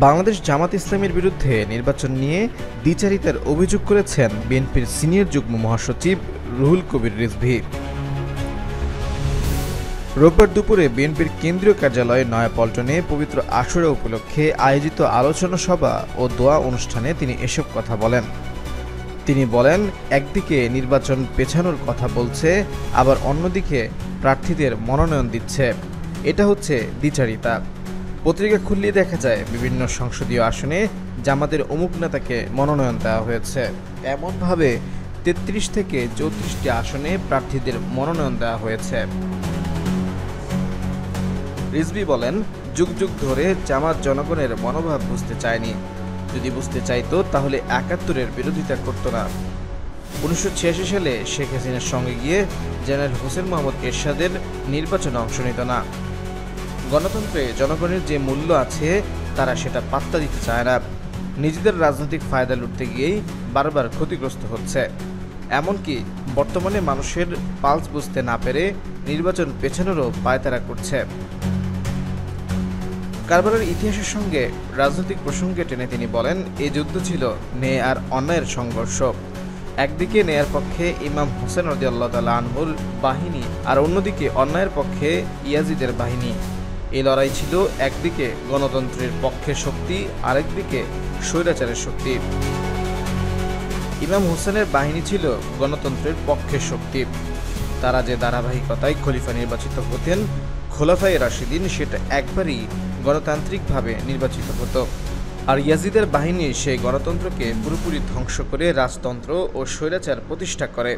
বাংলাদেশ জামাত ইসলামীর বিরুদ্ধে নির্বাচন নিয়ে দ্বিচারিতার অভিযোগ করেছেন বিএনপির সিনিয়র যুগ্ম মহাসচিব রুহুল কবির রিজভী। রোববার দুপুরে বিএনপির কেন্দ্রীয় কার্যালয়ে নয়াপল্টনে পবিত্র আশুরা উপলক্ষে আয়োজিত আলোচনা সভা ও দোয়া অনুষ্ঠানে তিনি এসব কথা বলেন। তিনি বলেন, একদিকে নির্বাচন পেছানোর কথা বলছে, আবার অন্যদিকে প্রার্থীদের মনোনয়ন দিচ্ছে। এটা হচ্ছে দ্বিচারিতা। পত্রিকা খুললেই দেখা যায় বিভিন্ন সংসদীয় আসনে জামাতের অমুক নেতাকে মনোনয়ন দেওয়া হয়েছে। এমনভাবে ৩৩ থেকে ৩৪টি আসনে প্রার্থীদের মনোনয়ন দেওয়া হয়েছে। রিজভী বলেন, যুগ যুগ ধরে জামাত জনগণের মনোভাব বুঝতে চায়নি। যদি বুঝতে চাইতো তাহলে ৭১-এর বিরোধিতা করত না। ১৯৮৬ সালে শেখ হাসিনার সঙ্গে গিয়ে জেনারেল হোসেন মোহাম্মদ এরশাদের নির্বাচনে অংশ নিত না। গণতন্ত্রে জনগণের যে মূল্য আছে তারা সেটা পাত্তা দিতে চায় না। নিজেদের রাজনৈতিক ফায়দা লুটতে গিয়েই বারবার ক্ষতিগ্রস্ত হচ্ছে। এমনকি বর্তমানে মানুষের পালস বুঝতে না পেরে নির্বাচন পেছানোরও পায়তারা করছে। কারবারের ইতিহাসের সঙ্গে রাজনৈতিক প্রসঙ্গে টেনে তিনি বলেন, এই যুদ্ধ ছিল ন্যায় আর অন্যায়ের সংঘর্ষ। একদিকে ন্যায়ের পক্ষে ইমাম হোসেন রাদিয়াল্লাহু তাআলা আনহুর বাহিনী, আর অন্যদিকে অন্যায়ের পক্ষে ইয়াজিদের বাহিনী। এই লড়াই ছিল একদিকে গণতন্ত্রের পক্ষে শক্তি, আরেকদিকে স্বৈরাচারের শক্তি। ইমাম হোসেনের বাহিনী ছিল গণতন্ত্রের পক্ষে শক্তি। তারা যে ধারাবাহিকতায় খলিফা নির্বাচিত হতেন, খোলাফায়ে রাশিদিন, সেটা একবারই গণতান্ত্রিকভাবে নির্বাচিত হতো। আর ইয়াজিদের বাহিনী সেই গণতন্ত্রকে পুরোপুরি ধ্বংস করে রাজতন্ত্র ও স্বৈরাচার প্রতিষ্ঠা করে।